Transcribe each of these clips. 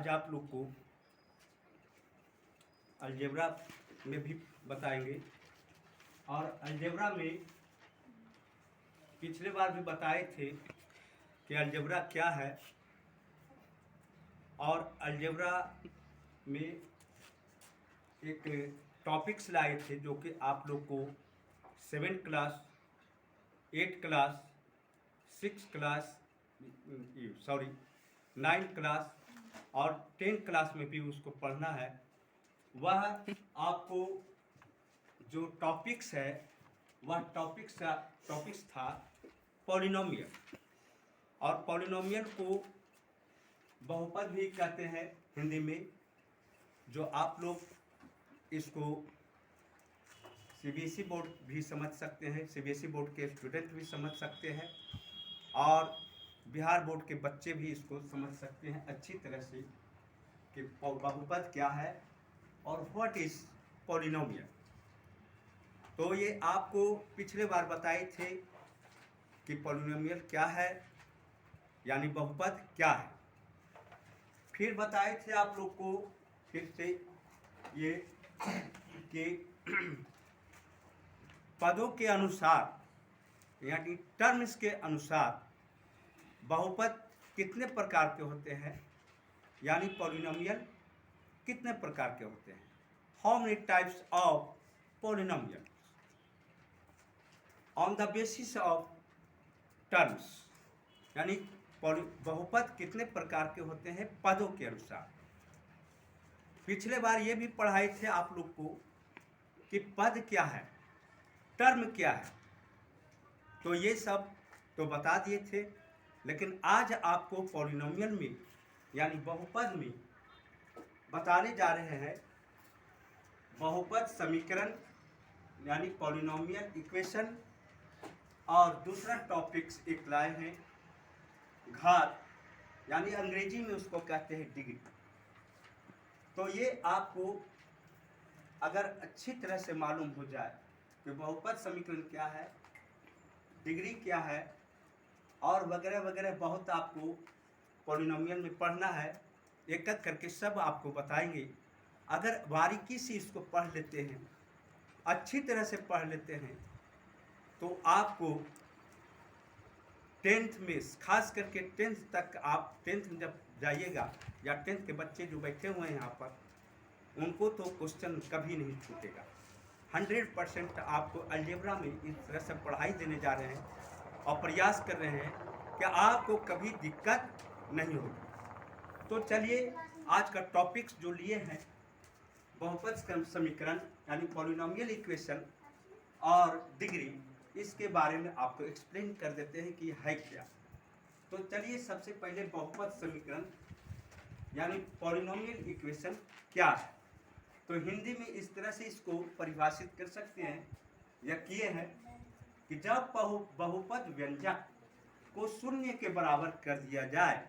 आज आप लोग को अलजेब्रा में भी बताएंगे। और अलजेब्रा में पिछले बार भी बताए थे कि अलजेब्रा क्या है, और अलजेब्रा में एक टॉपिक्स लाए थे जो कि आप लोग को 7th class, 8th class, 6th class, 9th class और 10th क्लास में भी उसको पढ़ना है। वह आपको जो टॉपिक्स है वह टॉपिक्स था पॉलिनोमियल, और पॉलिनोमियल को बहुपद भी कहते हैं हिंदी में, जो आप लोग इसको सीबीएसई बोर्ड भी समझ सकते हैं, सीबीएसई बोर्ड के स्टूडेंट भी समझ सकते हैं और बिहार बोर्ड के बच्चे भी इसको समझ सकते हैं अच्छी तरह से कि बहुपद क्या है और व्हाट इज पॉलिनोमियल। तो ये आपको पिछले बार बताए थे कि पॉलिनोमियल क्या है, यानी बहुपद क्या है। फिर बताए थे आप लोग को फिर से ये कि पदों के अनुसार यानी टर्म्स के अनुसार बहुपद कितने प्रकार के होते हैं, यानी पॉलिनोमियल कितने प्रकार के होते हैं। How many types of polynomial on the basis of terms, यानी बहुपद कितने प्रकार के होते हैं पदों के अनुसार। पिछले बार ये भी पढ़ाए थे आप लोग को कि पद क्या है, टर्म क्या है, तो ये सब तो बता दिए थे। लेकिन आज आपको पॉलिनोमियल में यानी बहुपद में बताने जा रहे हैं बहुपद समीकरण यानी पॉलिनोमियल इक्वेशन, और दूसरा टॉपिक्स एक लाए हैं घात, यानी अंग्रेजी में उसको कहते हैं डिग्री। तो ये आपको अगर अच्छी तरह से मालूम हो जाए कि बहुपद समीकरण क्या है, डिग्री क्या है और वगैरह वगैरह, बहुत आपको पॉलिनोमियल में पढ़ना है, एक एक करके सब आपको बताएंगे। अगर बारीकी से इसको पढ़ लेते हैं, अच्छी तरह से पढ़ लेते हैं, तो आपको 10th में, खास करके 10th तक, आप 10th में जब जाइएगा या 10th के बच्चे जो बैठे हुए हैं यहाँ पर, उनको तो क्वेश्चन कभी नहीं छूटेगा। 100% आपको अलजेब्रा में इस तरह से पढ़ाई देने जा रहे हैं और प्रयास कर रहे हैं कि आपको कभी दिक्कत नहीं होगी। तो चलिए आज का टॉपिक्स जो लिए हैं बहुपद समीकरण यानी पॉलिनोमियल इक्वेशन और डिग्री, इसके बारे में आपको एक्सप्लेन कर देते हैं कि है क्या। तो चलिए सबसे पहले बहुपद समीकरण यानी पॉलिनोमियल इक्वेशन क्या है, तो हिंदी में इस तरह से इसको परिभाषित कर सकते हैं या किए हैं कि जब बहुपद व्यंजक को शून्य के बराबर कर दिया जाए,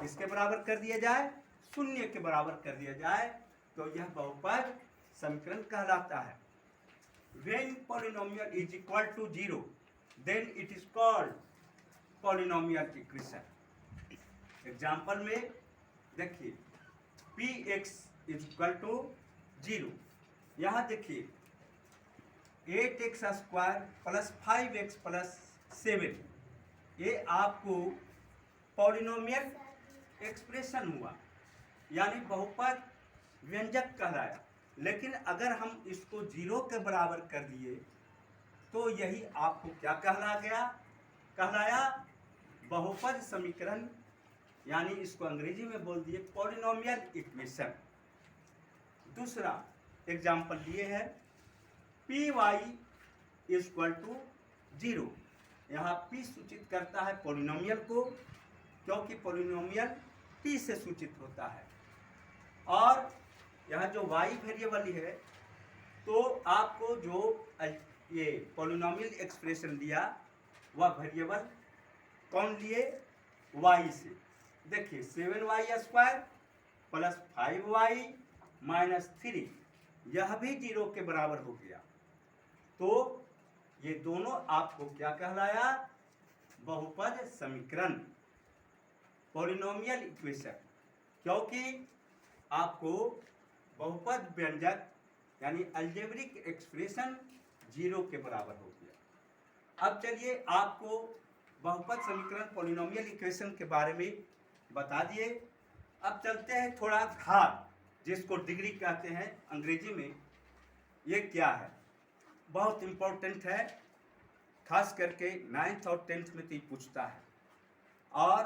किसके बराबर कर दिया जाए, शून्य के बराबर कर दिया जाए, तो यह बहुपद समीकरण कहलाता है। When polynomial is equal to 0, then it is called polynomial equation. Example में देखिए px is equal to 0, यहाँ देखिए 8x square plus 5x plus 7, ये आपको पॉलिनोमियल एक्सप्रेशन हुआ, यानी बहुपद व्यंजक कहलाया। लेकिन अगर हम इसको 0 के बराबर कर दिए तो यही आपको क्या कहलाया बहुपद समीकरण, यानी इसको अंग्रेजी में बोल दिए पॉलिनोमियल इक्वेशन। दूसरा एग्जाम्पल लिए है P Y is equal to 0, यहाँ p सूचित करता है पॉलिनोमियल को, क्योंकि पॉलिनोमियल p से सूचित होता है। और यहाँ जो y वेरिएबल है, तो आपको जो ये पॉलिनोमियल एक्सप्रेशन दिया वह वेरिएबल कौन लिए, y से। देखिए 7y square plus 5y minus 3, यह भी 0 के बराबर हो गया। तो ये दोनों आपको क्या कहलाया, बहुपद समीकरण, पॉलिनोमियल इक्वेशन। क्योंकि आपको बहुपद व्यंजक यानी अलजेब्रिक एक्सप्रेशन 0 के बराबर हो गया। अब चलिए आपको बहुपद समीकरण पॉलिनोमियल इक्वेशन के बारे में बता दिए। अब चलते हैं थोड़ा घात, जिसको डिग्री कहते हैं अंग्रेजी में, ये क्या है, बहुत इम्पोर्टेंट है, खास करके 9th और 10th में तो पूछता है। और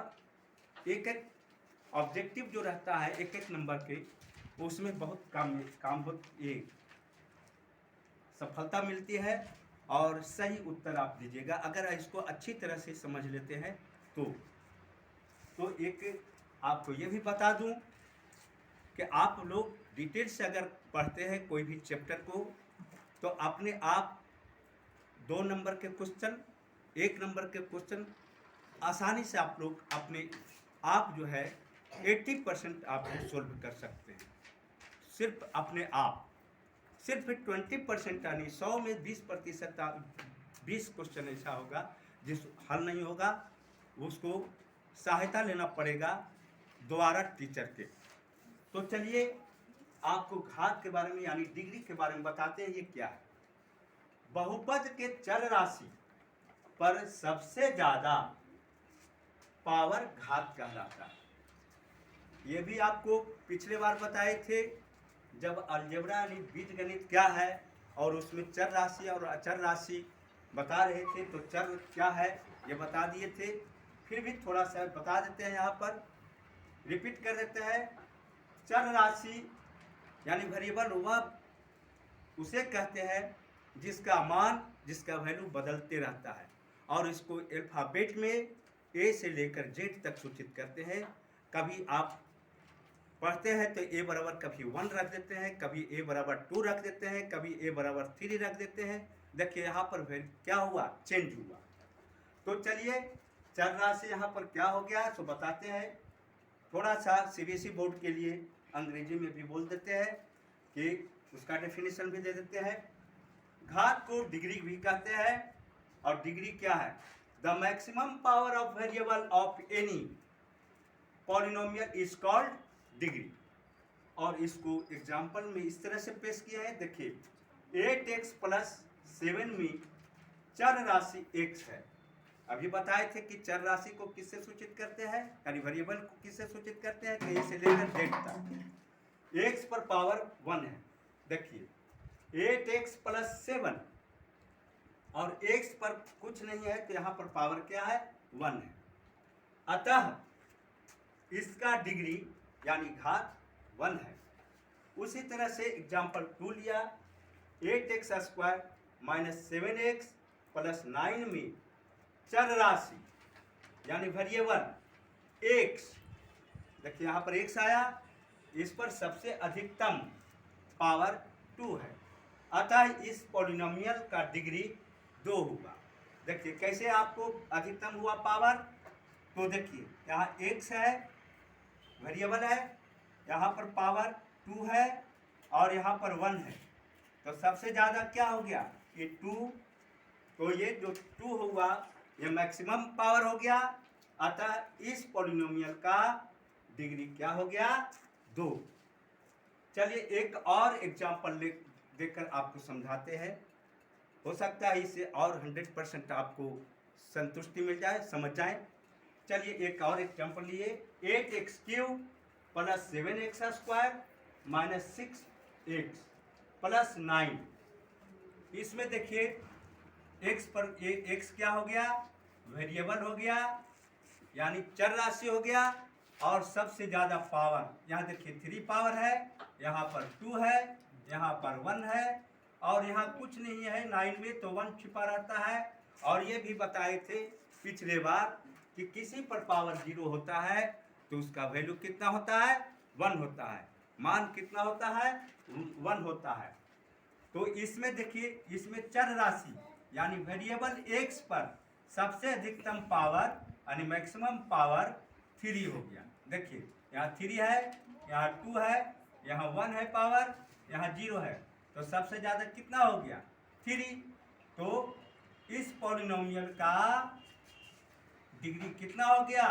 एक एक ऑब्जेक्टिव जो रहता है एक एक नंबर के, उसमें बहुत काम ये सफलता मिलती है और सही उत्तर आप दीजिएगा अगर इसको अच्छी तरह से समझ लेते हैं तो एक आपको ये भी बता दूं कि आप लोग डिटेल से अगर पढ़ते हैं कोई भी चैप्टर को, तो अपने आप 2 नंबर के क्वेश्चन, 1 नंबर के क्वेश्चन आसानी से आप लोग अपने आप जो है 80% आप सोल्व कर सकते हैं, सिर्फ अपने आप। सिर्फ 20% यानी 100 में 20% 20 क्वेश्चन ऐसा होगा जिस हल नहीं होगा, उसको सहायता लेना पड़ेगा दोबारा टीचर के। तो चलिए आपको घात के बारे में यानी डिग्री के बारे में बताते हैं। ये क्या है? बहुपद के चर राशि पर सबसे ज्यादा पावर घात कहलाता है। ये भी आपको पिछले बार बताए थे जब अलजेब्रा यानी बीजगणित क्या है और उसमें चर राशि और अचर राशि बता रहे थे, तो चर क्या है ये बता दिए थे। फिर भी थोड़ा सा बता देते हैं, यहाँ पर रिपीट कर देते हैं। चर राशि यानी वेरिएबल वह उसे कहते हैं जिसका मान, जिसका वैल्यू बदलते रहता है, और इसको अल्फाबेट में ए से लेकर जेड तक सूचित करते हैं। कभी आप पढ़ते हैं तो ए बराबर कभी 1 रख देते हैं, कभी ए बराबर 2 रख देते हैं, कभी ए बराबर 3 रख देते हैं। देखिए यहाँ पर क्या हुआ, चेंज हुआ। तो चलिए चर राशि यहाँ पर क्या हो गया तो बताते हैं। थोड़ा सा सीबीएसई बोर्ड के लिए अंग्रेजी में भी बोल देते हैं कि उसका डेफिनेशन भी दे देते हैं। घात को डिग्री भी कहते हैं, और डिग्री क्या है? The maximum power of variable of any polynomial is called degree. और इसको एग्जाम्पल में इस तरह से पेश किया है। देखिए 8x + 7 में चर राशि x है। अभी बताए थे कि चर राशि को किससे सूचित करते हैं, यानी वेरिएबल को किससे सूचित करते हैं, कि a से लेकर z तक। x पर पावर 1 है। देखिए 8x + 7 और x पर कुछ नहीं है, तो यहाँ पर पावर क्या है, 1 है। अतः इसका डिग्री यानी घात 1 है। उसी तरह से एग्जाम्पल 2 लिया, 8x² - 7x + 9 में चर राशि यानी वेरिएबल x, देखिए यहाँ पर x आया, इस पर सबसे अधिकतम पावर 2 है। अतः इस पॉलिनोमियल का डिग्री 2 होगा। देखिए कैसे आपको अधिकतम हुआ पावर, तो देखिए यहाँ x है, वेरिएबल है, यहाँ पर पावर 2 है और यहाँ पर 1 है, तो सबसे ज़्यादा क्या हो गया, ये 2। तो ये जो 2 हुआ ये मैक्सिमम पावर हो गया। अतः इस पॉलिनोमियल का डिग्री क्या हो गया, 2। चलिए एक और एग्जाम्पल देकर आपको समझाते हैं। हो सकता है इससे और 100% आपको संतुष्टि मिल जाए, समझ जाए। चलिए एक और एग्जाम्पल लिए, 8x³ + 7x² - 6x + 9। इसमें देखिए x पर x क्या हो गया, वेरिएबल हो गया यानी चर राशि हो गया, और सबसे ज़्यादा पावर यहाँ देखिए 3 पावर है, यहाँ पर 2 है, यहाँ पर 1 है, और यहाँ कुछ नहीं है 9 में, तो 1 छिपा रहता है। और ये भी बताए थे पिछले बार कि किसी पर पावर 0 होता है तो उसका वैल्यू कितना होता है, 1 होता है, मान कितना होता है, 1 होता है। तो इसमें देखिए इसमें चर राशि यानी वेरिएबल x पर सबसे अधिकतम पावर यानी मैक्सिमम पावर 3 हो गया। देखिए यहाँ 3 है, यहाँ 2 है, यहाँ 1 है पावर, यहाँ 0 है, तो सबसे ज़्यादा कितना हो गया, 3। तो इस पॉलिनोमियल का डिग्री कितना हो गया,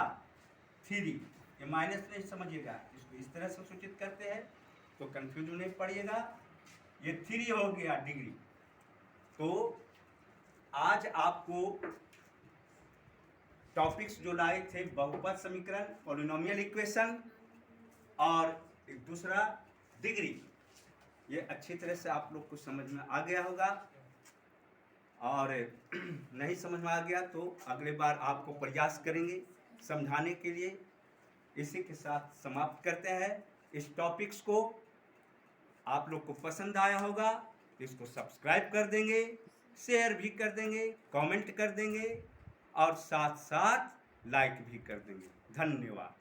3। ये माइनस नहीं समझिएगा, इसको इस तरह से सूचित करते हैं तो कंफ्यूज नहीं पड़िएगा। ये 3 हो गया डिग्री। तो आज आपको टॉपिक्स जो लाए थे बहुपद समीकरण, पॉलिनोमियल इक्वेशन और एक दूसरा डिग्री, ये अच्छी तरह से आप लोग को समझ में आ गया होगा। और नहीं समझ में आ गया तो अगले बार आपको प्रयास करेंगे समझाने के लिए। इसी के साथ समाप्त करते हैं इस टॉपिक्स को। आप लोग को पसंद आया होगा तो इसको सब्सक्राइब कर देंगे, शेयर भी कर देंगे, कमेंट कर देंगे और साथ साथ लाइक भी कर देंगे। धन्यवाद।